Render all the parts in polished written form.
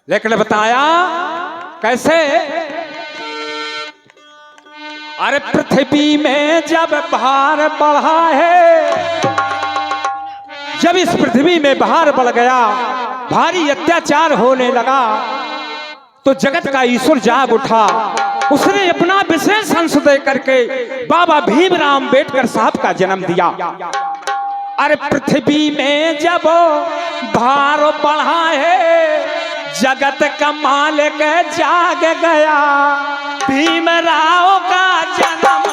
लेकिन बताया कैसे? अरे पृथ्वी में जब भार बढ़ा है, जब इस पृथ्वी में भार बढ़ गया, भारी अत्याचार होने लगा, तो जगत का ईश्वर जाग उठा। उसने अपना विशेष अंश दे करके बाबा भीमराव अम्बेडकर साहब का जन्म दिया। अरे पृथ्वी में जब भार बढ़ा है, जगत का मालिक जाग गया, भीमराव का जन्म।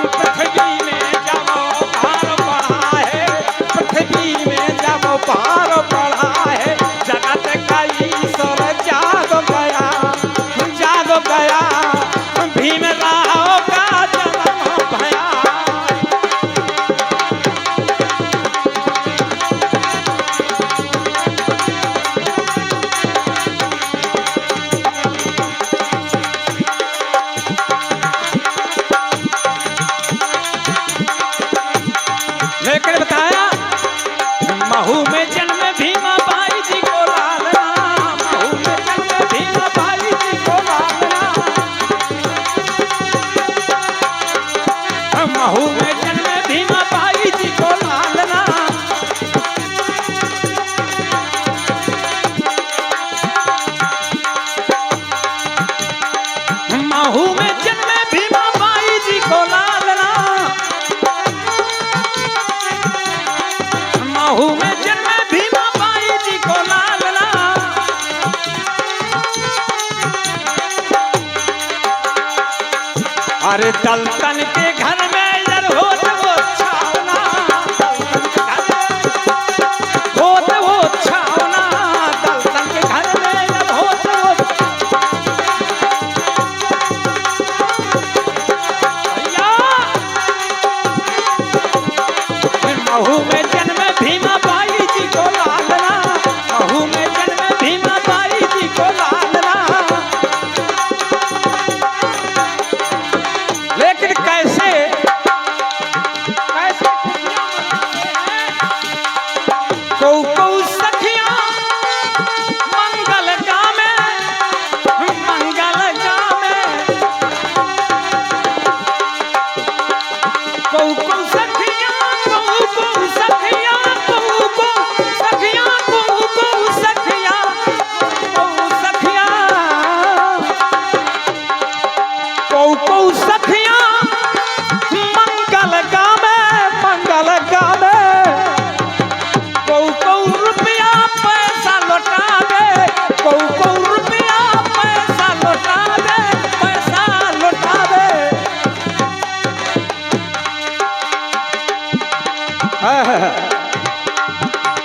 पृथ्वी में जब भार बढ़ा है, पृथ्वी में जब भार बढ़ा है, जगत का ईश्वर जाग गया, जाग गया, भीमराव का जन्म भया। लेकर बताया महू में जन्म भीमा बाई जी को लालना, महू में जन्म भीमा बाई जी को लालना, महू में जन्म भीमा बाई जी को लालना। महू में जन्म भीमा बाई जी को लालना, महू में जन्म भीमा बाई जी को लालना। अरे दलतन के घर में यार होत वो छावना, होत वो छावना, दलतन के घर में यार होत वो। महू में जन्म भीमा बाई जी को लालना, महू में जन्म भीमा बाई जी को लालना। लेकिन कैसे कैसे कौ कौ सखियां मंगल गामे, मंगल गामे, कौ कौ सखियां, कौ कौ सखियां, कौ कौ सखियां, कौ कौ सखियां, कौ सखियां, कौ कौ सखियां मंगल गामे, मंगल गामे, कौ कौ रुपया पैसा लौटावे, कौ कौ रुपया पैसा लौटावे, पैसा लौटावे।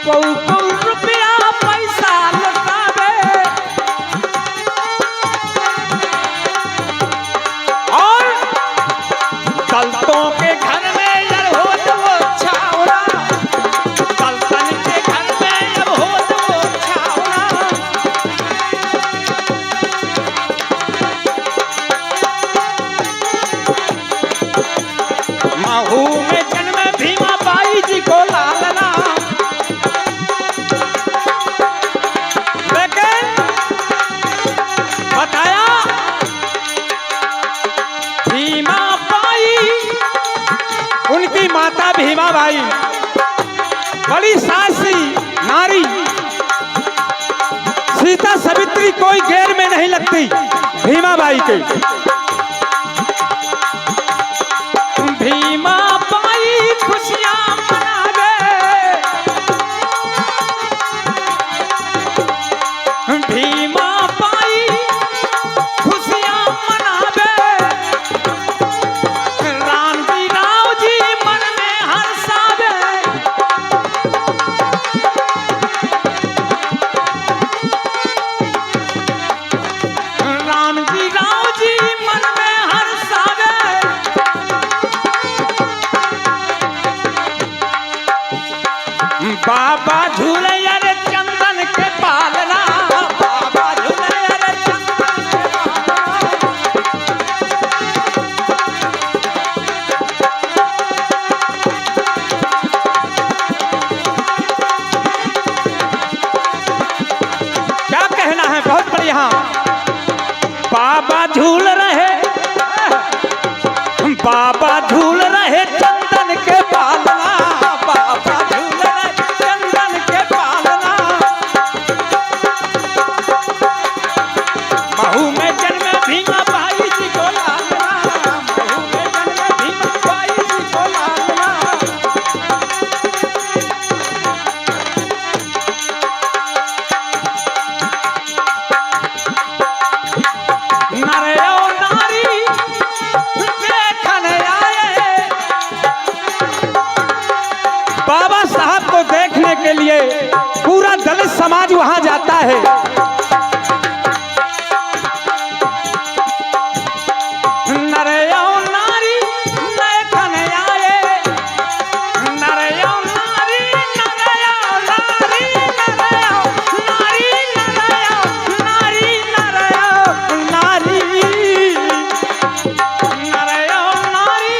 कौ कौ रुपया पैसा लौटावे। और दलतों के घर में यार होत वो छावना, दलतन के घर में अब होत वो छावना। महू में जन्म भीमा बाई जी को लालना। लेकिन बताया भीमा बाई, उनकी माता भीमा बाई बड़ी साहसी नारी, सीता सावित्री कोई गैर में नहीं लगती भीमा बाई के। भीमा बाई खुशियां मनावे, भीमा बाई खुशियां मनावे, राम जी राव जी मन में हर्षावे, राम जी राव जी मन में हर्षावे। बाबा झूले रे चंदन के पालना, बाबा झूले रे चंदन के पालना। झूल रहे, बाबा झूल रहे चंदन के पालना, बाबा झूल रहे चंदन के पालना। महू में जन्मे भीमा बाई जी को लालना, महू में जन्मे भीमा बाई जी को लालना। नर और नारी देखने आए, बाबा साहब को देखने के लिए पूरा दलित समाज वहां जाता है। नर और नारी देखने आए, नर और नारी, नर और नारी, नर और नारी, नर और नारी, नर और नारी, नर और नारी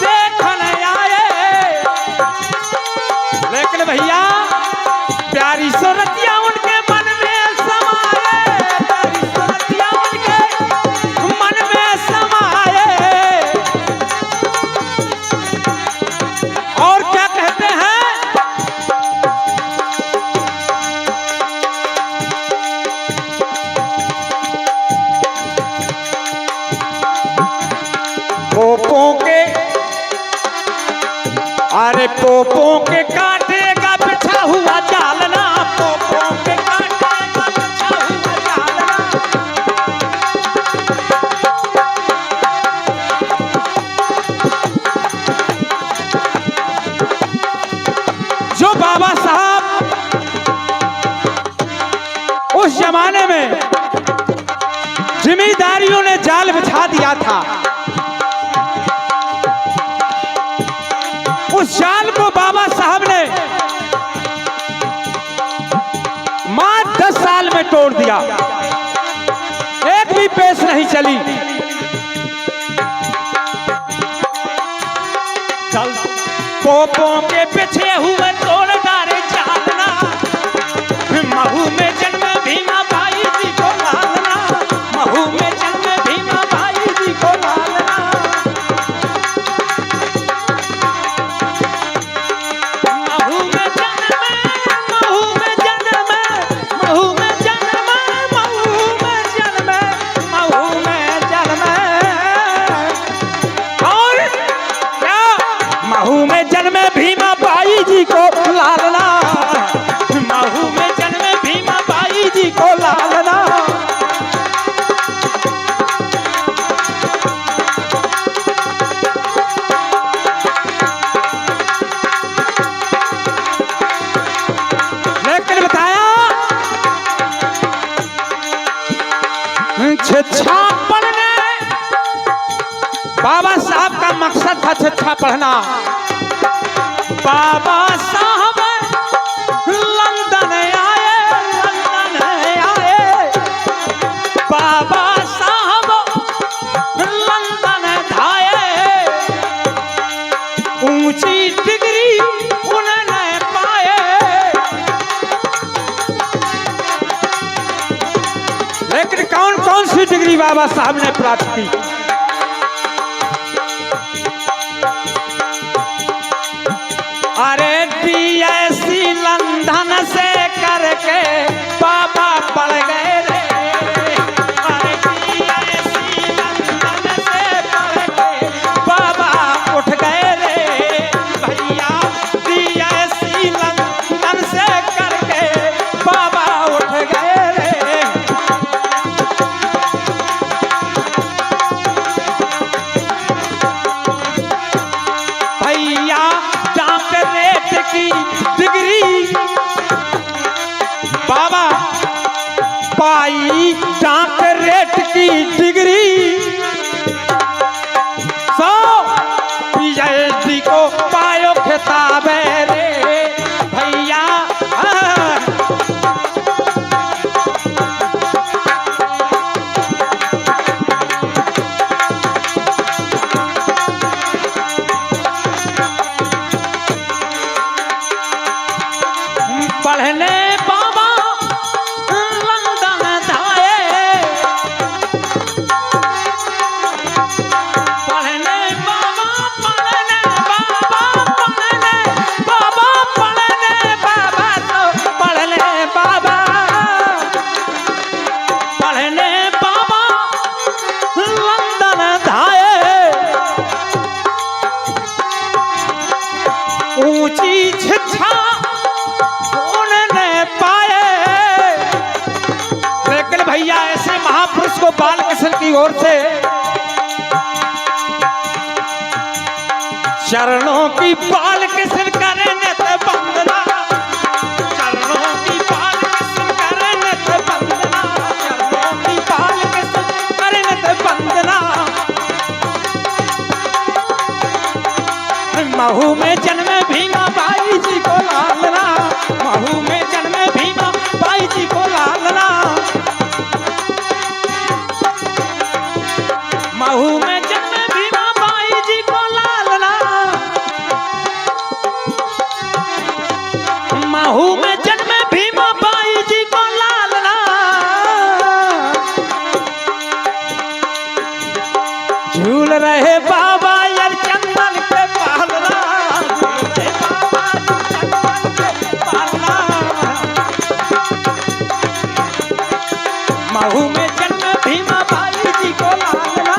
देखने आए। लेकिन भैया प्यारी सूरतिया उनके मन में समाए, प्यारी सूरतिया उनके मन में समाए। और क्या कहते हैं, पोपों के, अरे पोपों के काटेगा बिछा हुआ जालना, पोपों के काटेगा बिछा हुआ जालना। जो बाबा साहब उस जमाने में जिम्मेदारियों ने जाल बिछा दिया था, उस जाल को बाबा साहब ने मात्र 10 साल में तोड़ दिया, एक भी पेश नहीं चली। चल पोपों के पीछे हुए तोड़ डारे जालना, महू में जन्मे भीमा बाई जी को लालना, महू में जन्मे भीमा बाई जी को लालना। महू में जन्मे, महू में जन्मे, महू में जन्मे, महू में जन्मे, महू में जन्मे। और क्या, महू में जन्मे भीमा बाई जी को लालना, महू में जन्मे भीमा बाई जी को लालना। लेकिन बताया शिक्षा पढ़ने, बाबा साहब का मकसद था शिक्षा पढ़ना। बाबा साहब लंदन आए, लंदन आए, बाबा साहब लंदन आए। ऊंची डिग्री उन्होंने पाए, लेकिन कौन कौन सी डिग्री बाबा साहब ने प्राप्त की? अरे DSC लंदन से करके बाबा पढ़ गए रे, अरे DSC लंदन से करके बाबा उठ गए रे। भैया DSC लंदन से करके बाबा उठ गए रे। भैया डॉक्टरेट की डिग्री बाबा पाई, डॉक्टरेट की डिग्री, 100 PhD को पायो खिताब रे भैया। पढ़ने बाबा लंदन जाए, की शिक्षा कौन न पाए। लेकिन भैया ऐसे महापुरुष को बाल किशन की ओर से चरणों की बाल किशन करें तो वंदना, चरणों की बाल किशन करें तो वंदना, चरणों की बाल किशन करें तो वंदना। महू में जन्मे भीमा बाई जी को लालना, महू में जन्मे भीमा बाई जी को लालना, महू में जन्मे भीमा बाई जी को लालना, महू में जन्मे भीमा बाई जी को लालना। झूल रहे बाबा यार चंदन के पालना, झूल रहे बाबा चंदन के पालना। महू में जन्मे भीमा बाई जी को लालना,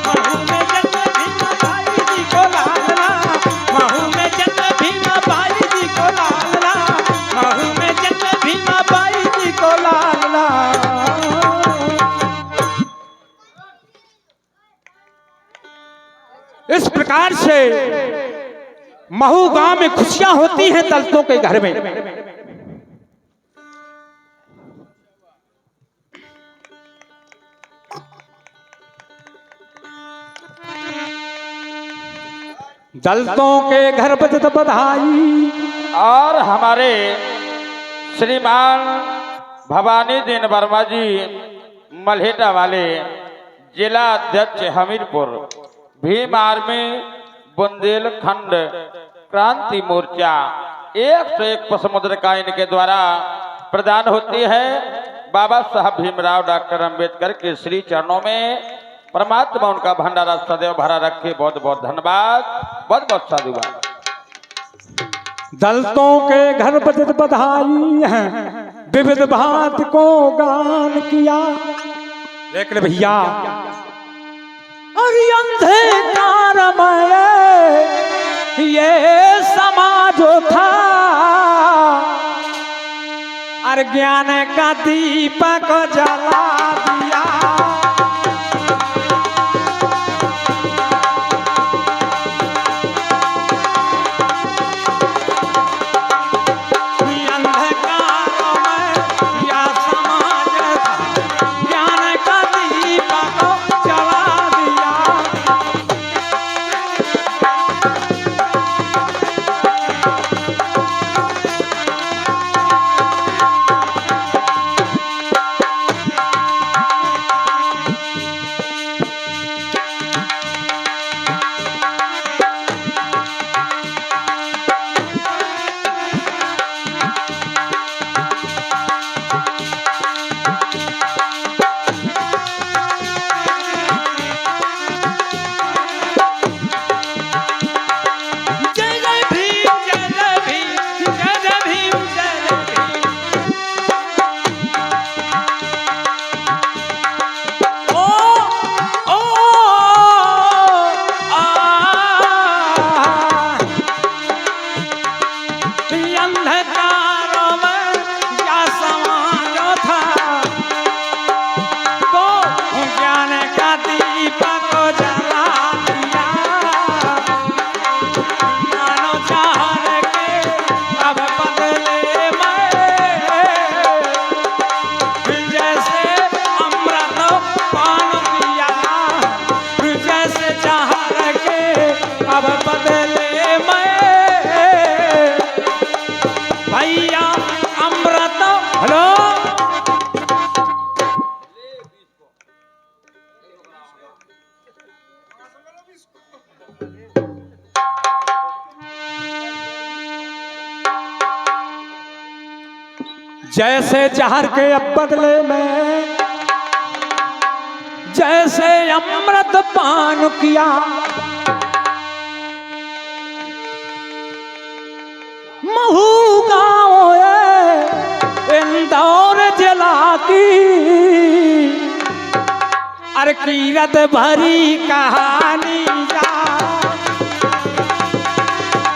महू में जन्मे भीमा बाई जी को लालना, महू में जन्मे भीमा बाई जी को लालना, महू में जन्मे भीमा बाई जी को लालना। इस प्रकार से महू गांव में खुशियां होती हैं दलितों के घर में। दलितों के घर बजत बधाई। और हमारे श्रीमान भवानी दीन वर्मा जी मल्हेटा वाले जिला अध्यक्ष हमीरपुर भीम आर्मी बुंदेलखंड क्रांति मोर्चा 101 पसमुद्र इनके द्वारा प्रदान होती है। बाबा साहब भीमराव डॉक्टर अंबेडकर के श्री चरणों में परमात्मा उनका भंडारा सदैव भरा रखे। बहुत बहुत धन्यवाद, बहुत बहुत साधुवाद। दलितों के घर बजत बधाई है, विविध भात को गान किया। लेकिन भैया अरे अंधकार में ये समाज था, अरे ज्ञान का दीपक जला दिया। जैसे जहर के अब बदले में जैसे अमृत पान किया, महू गाँव इंदौर जिला की अरे कीरत भरी कहानी जा।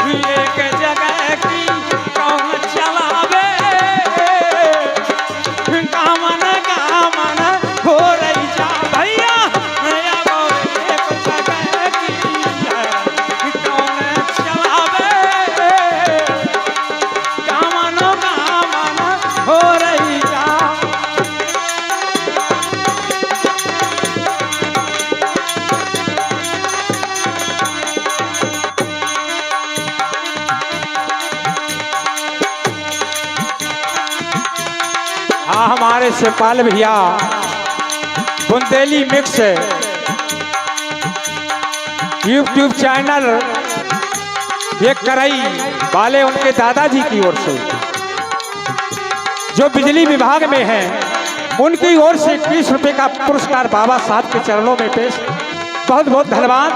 एक जगह हमारे शिवपाल भैया बुंदेली मिक्स यूट्यूब चैनल ये करई वाले उनके दादाजी की ओर से जो बिजली विभाग में हैं उनकी ओर से 21 रुपए का पुरस्कार बाबा साहब के चरणों में पेश। बहुत बहुत धन्यवाद।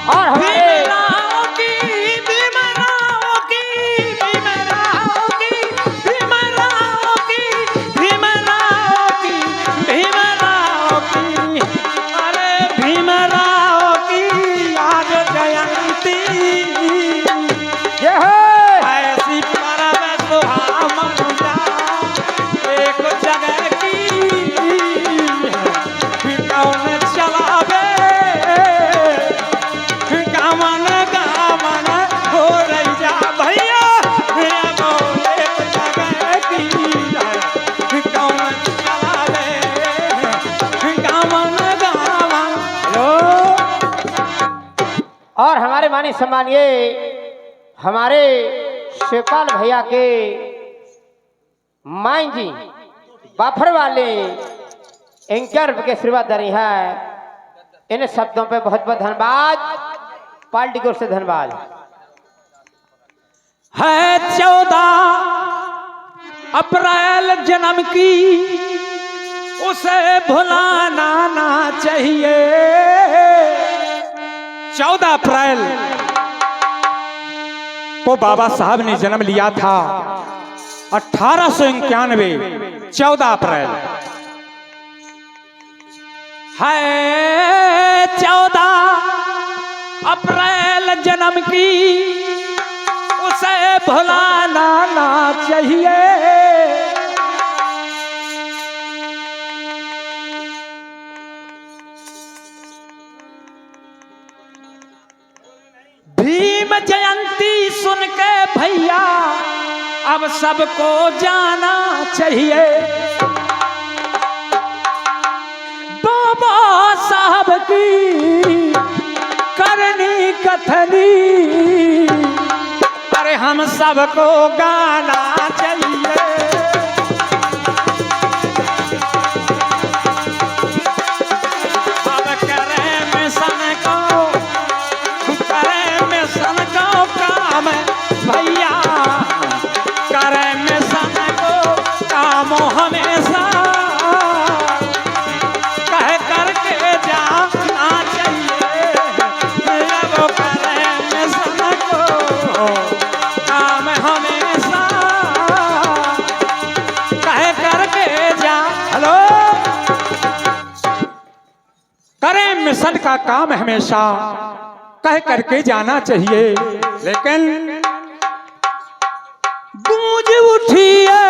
और हमारे और हमारे मानी सम्मानिए हमारे शिवपाल भैया के माई जी बाफर वाले 51 रुपये के आशीर्वाद दे रही है। इन शब्दों पे बहुत बहुत धन्यवाद, पार्टी की ओर से धन्यवाद। है 14 अप्रैल जन्म की उसे भुलाना ना चाहिए। 14 अप्रैल को बाबा साहब ने जन्म लिया था 1891। 14 अप्रैल है 14 अप्रैल जन्म की उसे भुलाना ना चाहिए। भीम जयंती सुन के भैया अब सबको जाना चाहिए। बाबा साहब की करनी कथनी अरे हम सबको गाना चाहिए। अब करें मिशन को काम भैया करें मिशन को काम हमेशा कह करके जाना चाहिए। अब करें मिशन को काम हमेशा कह करके जा। हेलो करें मिशन का काम हमेशा कह करके जाना चाहिए। लेकिन गूंज उठी है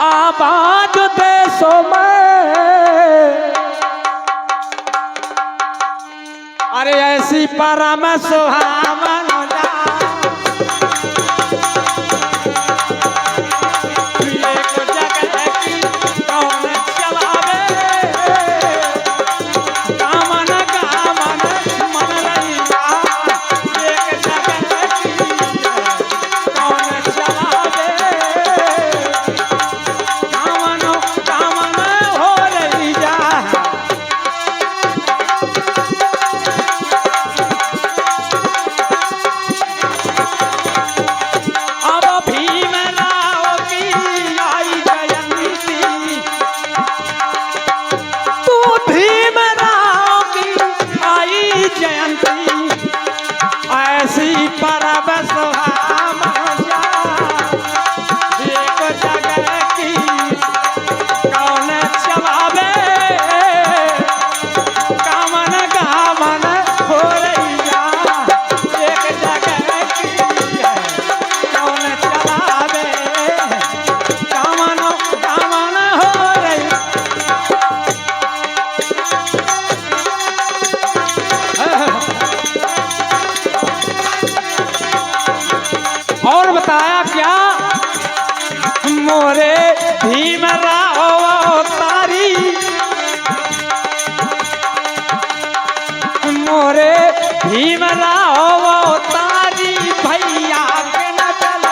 आबाद देशों में अरे ऐसी परम सुहावन एक जगह की कौन चलावे कामन कामन मन रही एक जगह की कौन चलावे कामन कामन हो रही जा। अब भीमराव की आई जयंती तू भीमराव की आई जयंती ऐसी परब सुहावन जा। एक जगह की कौन चलावे कामन कामन हो रही जा। एक जगह की कौन चलावे कामन कामन हो रही। और बताया क्या मोरे भीमराव तारी मोरे भीमराव तारी भैया के न चल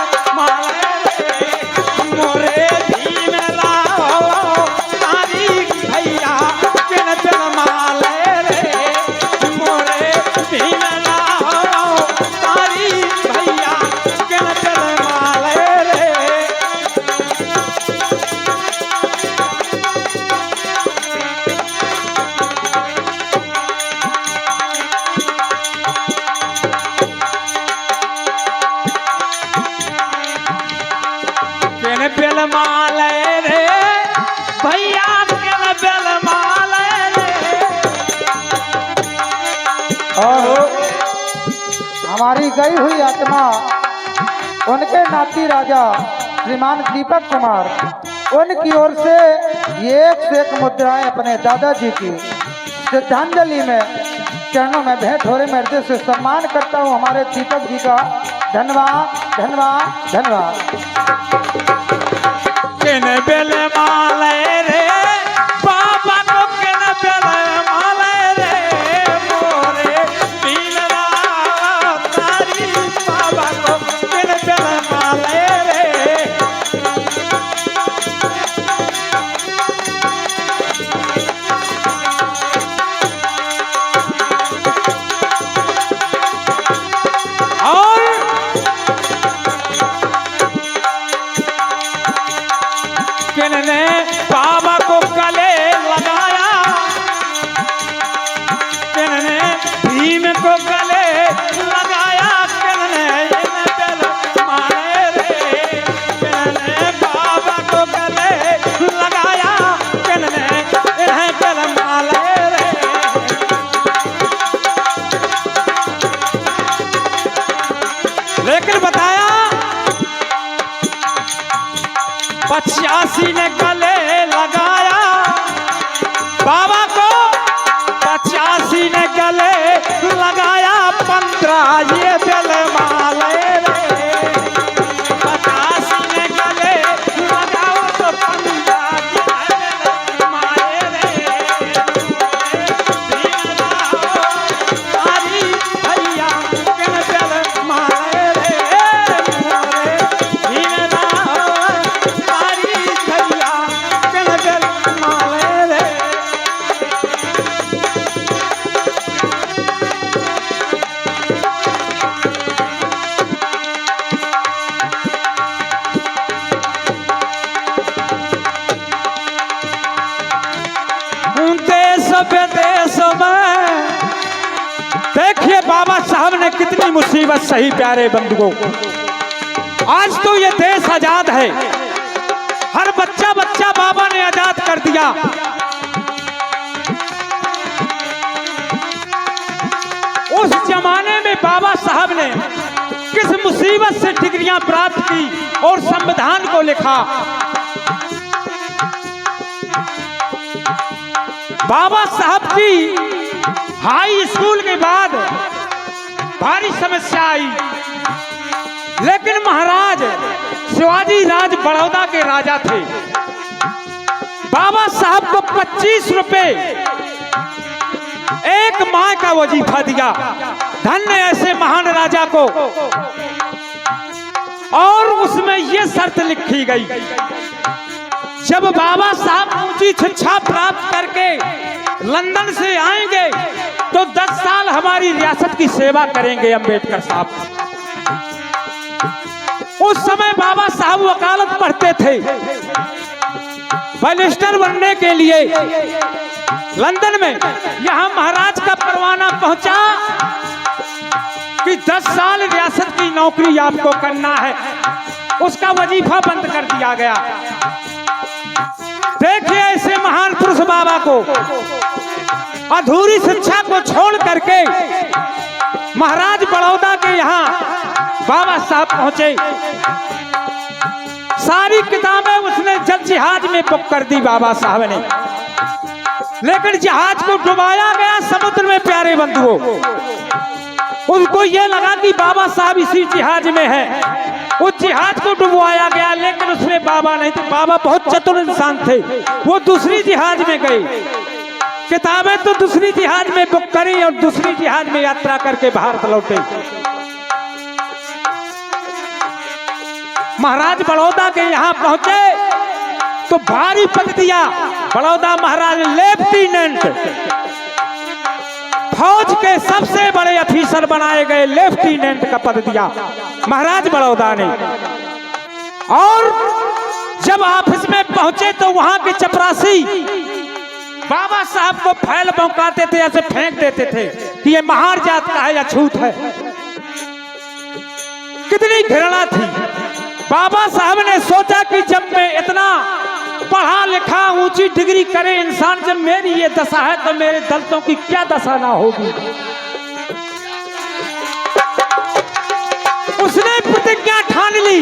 हमारी गई हुई आत्मा उनके नाती राजा श्रीमान दीपक कुमार उनकी ओर से एक से एक मुद्राएं अपने दादाजी की श्रद्धांजलि में चरणों में भेंट हो रही। मैं हृदय से सम्मान करता हूँ हमारे दीपक जी का। धन्यवाद धन्यवाद धन्यवाद। किन बेल माले रे बाबा को, किन बेल माले रे मोरे पीलवा तारी बाबा को, किन बेल माले रे। और किनने बाबा को गले लगाया, किनने भीम को गले लगाया, किनने इन बेल माले रे, किनने बाबा को गले लगाया, किनने इन्हें बेल माले रे। लेकिन बताया 85 ने गले लगाया बाबा को, 85 ने गले लगाया, 15 ये बेल माले रे। 85 ने गले लगाओ तो 15 ये बेल माले रे। तारी भैया किन बेल माले रे मोरे भीमरा तारी भैया किन बेल माले रे। देश विदेश में देखिए बाबा साहब ने कितनी मुसीबत सही प्यारे बंधुओं। आज तो ये देश आजाद है, हर बच्चा बच्चा बाबा ने आजाद कर दिया। उस जमाने में बाबा साहब ने किस मुसीबत से डिग्रियां प्राप्त की और संविधान को लिखा। बाबा साहब की हाई स्कूल के बाद भारी समस्या आई, लेकिन महाराज शिवाजी राज बड़ौदा के राजा थे। बाबा साहब को 25 रुपए एक माह का वजीफा दिया। धन्य ऐसे महान राजा को। और उसमें यह शर्त लिखी गई, जब बाबा साहब ऊंची शिक्षा प्राप्त करके लंदन से आएंगे तो 10 साल हमारी रियासत की सेवा करेंगे अंबेडकर साहब। उस समय बाबा साहब वकालत पढ़ते थे, बैरिस्टर बनने के लिए लंदन में। यहां महाराज का परवाना पहुंचा कि 10 साल रियासत की नौकरी आपको करना है। उसका वजीफा बंद कर दिया गया। देखिए ऐसे महान पुरुष बाबा को अधूरी शिक्षा को छोड़ करके महाराज बड़ौदा के यहाँ बाबा साहब पहुंचे। सारी किताबें उसने जल जहाज में बुक कर दी बाबा साहब ने, लेकिन जहाज को डुबाया गया समुद्र में प्यारे बंधुओं। उनको यह लगा कि बाबा साहब इसी जहाज में है। उस जहाज को डुबवाया गया, लेकिन उसमें बाबा नहीं थे। बाबा बहुत चतुर इंसान थे, वो दूसरी जहाज में गए। किताबें तो दूसरी जहाज में बुक करी और दूसरी जहाज में यात्रा करके भारत लौटे। महाराज बड़ौदा के यहाँ पहुंचे तो भारी पद दिया। बड़ौदा महाराज लेफ्टिनेंट, फौज के सबसे बड़े अफीसर बनाए गए, लेफ्टिनेंट का पद दिया महाराज बड़ौदा ने। और जब ऑफिस में पहुंचे तो वहां के चपरासी बाबा साहब को फैल पहुंचाते थे, ऐसे फेंक देते थे कि ये महार जात का है या छूत है। कितनी घृणा थी। बाबा साहब ने सोचा कि जब मैं इतना पढ़ा लिखा ऊंची डिग्री करे इंसान, जब मेरी ये दशा है तो मेरे दलितों की क्या दशा ना होगी। उसने प्रतिज्ञा ठान ली,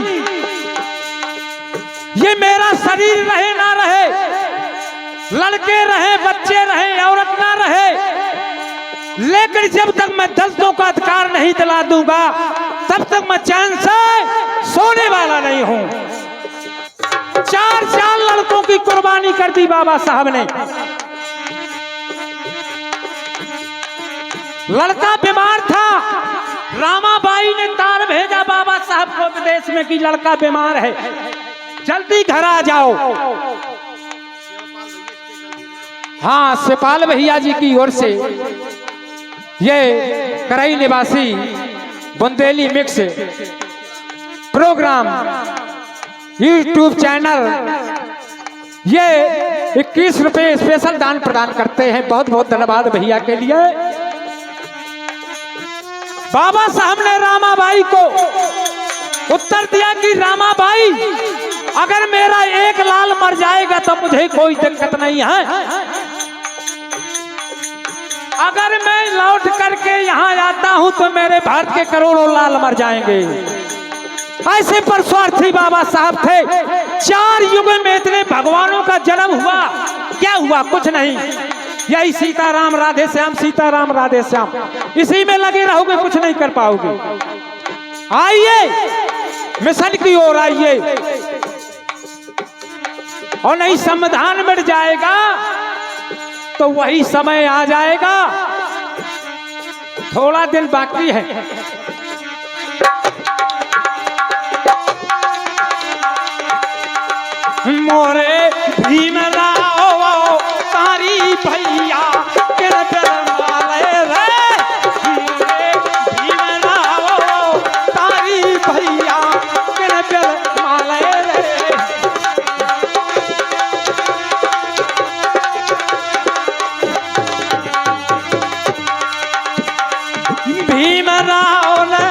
ये मेरा शरीर रहे ना रहे, लड़के रहे, बच्चे रहे, औरत ना रहे, लेकिन जब तक मैं दर्दों का अधिकार नहीं दिला दूंगा तब तक मैं चैन से सोने वाला नहीं हूं। 4 लड़कों की कुर्बानी कर दी बाबा साहब ने। लड़का बीमार था, रामाबाई ने तार भेजा बाबा साहब को विदेश में कि लड़का बीमार है, जल्दी घर आ जाओ। हाँ, शिवपाल भैया जी की ओर से ये करई निवासी Bundeli mix program YouTube channel ये 21 रुपए स्पेशल दान प्रदान करते हैं। बहुत बहुत धन्यवाद भैया के लिए। बाबा साहब ने रामाबाई को उत्तर दिया कि रामाबाई, अगर मेरा एक लाल मर जाएगा तो मुझे कोई दिक्कत नहीं है, अगर मैं लौट करके यहाँ आता हूं तो मेरे भारत के करोड़ों लाल मर जाएंगे। ऐसे पर स्वार्थी बाबा साहब थे। 4 युग में इतने भगवानों का जन्म हुआ, क्या हुआ? कुछ नहीं। यही सीताराम राधे श्याम, सीताराम राधे श्याम, इसी में लगे रहोगे, कुछ नहीं कर पाओगे। आइए मिशन की ओर आइए, और नहीं संविधान मिट जाएगा तो वही समय आ जाएगा। थोड़ा दिन बाकी है। मोरे भीमराव तारी भैया माले रे, भीमराव तारी भैया माले रे। भीमराव ने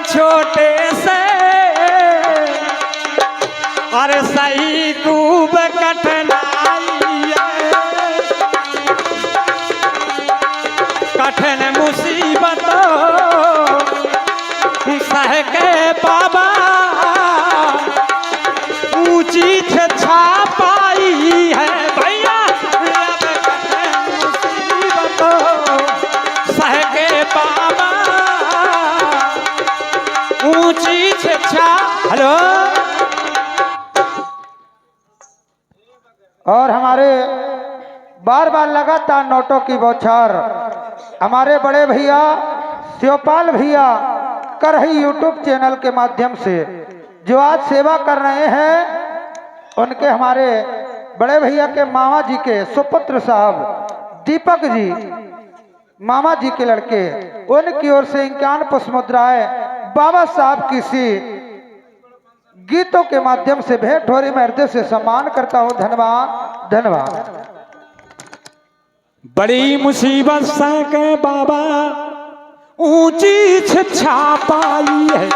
छोटे से अरे सही खूब कठिनाई, कठिन मुसीबत सह के बाबा ऊंची छा पाई है भैया। कठिन मुसीबत सह के बाबा ऊंची छा। हेलो। और हमारे बार बार लगातार नोटों की बौछार हमारे बड़े भैया शिवपाल भैया कर रही यूट्यूब चैनल के माध्यम से जो आज सेवा कर रहे हैं, उनके हमारे बड़े भैया के मामा जी के सुपुत्र साहब दीपक जी, मामा जी के लड़के, उनकी ओर से 51 पुष्पमुद्राएं बाबा साहब किसी गीतों के माध्यम से भेंट हो रही। मैं हृदय से सम्मान करता हूं। धन्यवाद, धन्यवाद। बड़ी मुसीबत से के बाबा ऊंची छा पाई है,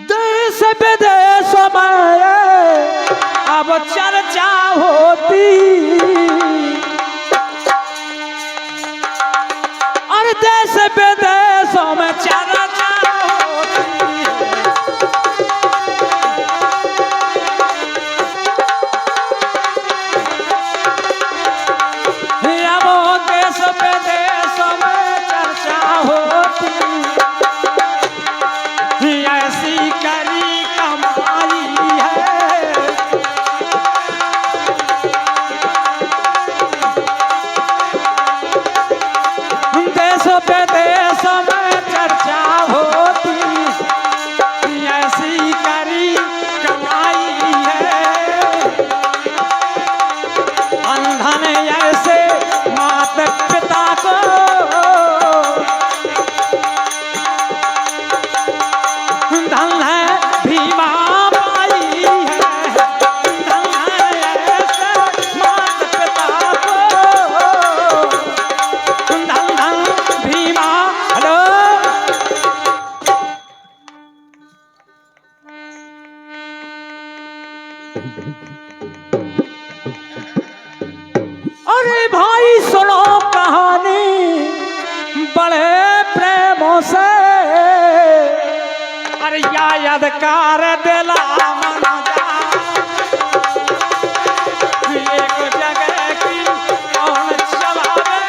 देश विदेश में अब चर्चा होती, और देश विदेशों में चर्चा देश में चर्चा अरे भाई सुनो कहानी बड़े प्रेमों से, अरे या यादगार दिला मन जा, एक जगह की कौन चलावे,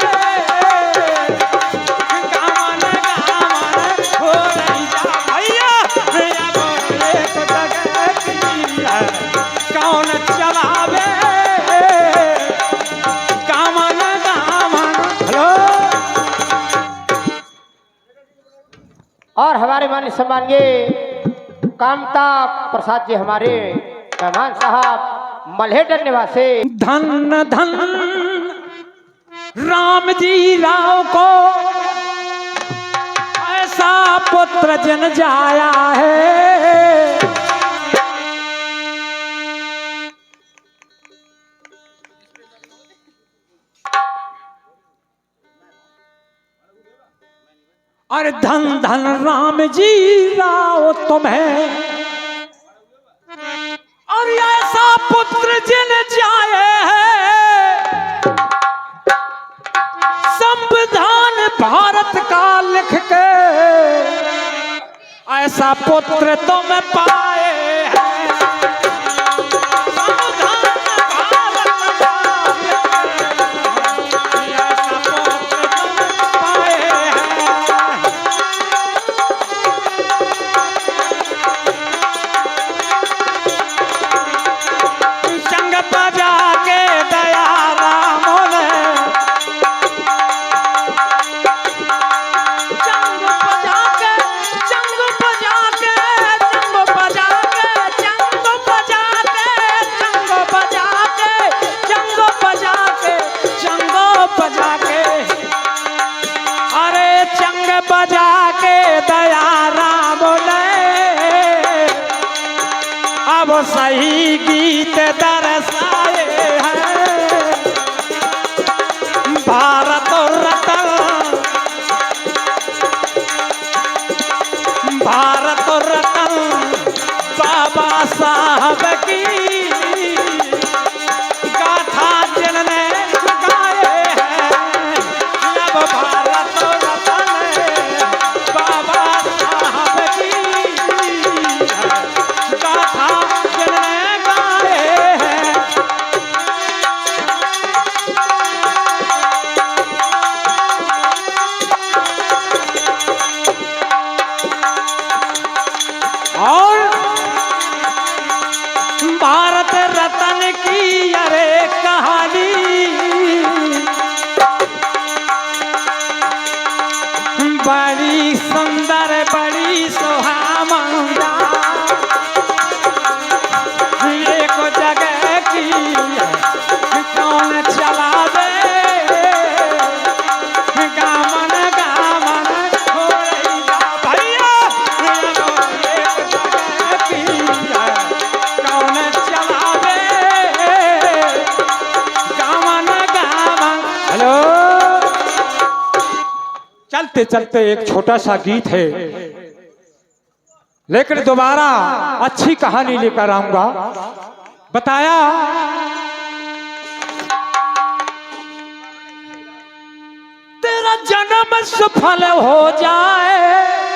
गावन गावन हो रही जा भैया, अब एक जगह की कौन चलावे, गावन गावन। हेलो। और हमारे माननीय सम्मानीय कामता प्रसाद जी हमारे मेहमान साहब मल्हेटा निवासी। धन धन राम जी राव को ऐसा पुत्र जन जाया है, और धन धन राम जी राव तुम्हें, और ऐसा पुत्र जिन जाए है, संविधान भारत का लिख के ऐसा पुत्र तुम पाए हैं, संविधान भारत का ऐसा पुत्र तुम पाए हैं। चंग बजा के दया राम ने, चंग बजा के चंग बजा के चंग बजा के चंग बजा के चंग बजा के चंग बजा के चंग बजा के, अरे चंग बजा के दया राम ने अब सही गीत दर्शाए हैं, भारत रत्न भारत रत्न बाबा साहब की गाथा जिनने गाए हैं, अब भारत रत्न बाबा साहब की गाथा जिनने गाए हैं। और भारत रत्न की अरे कहानी बड़ी सुंदर बड़ी सुहावनी, एक जगह की कौन चलावे, गावन गावन हो रही जा भैया, एक जगह की कौन चलावे, गावन गावन। हेलो। चलते चलते एक छोटा सा गीत है, लेकिन दोबारा अच्छी कहानी लेकर आऊंगा। बताया तेरा जन्म सफल हो जाए,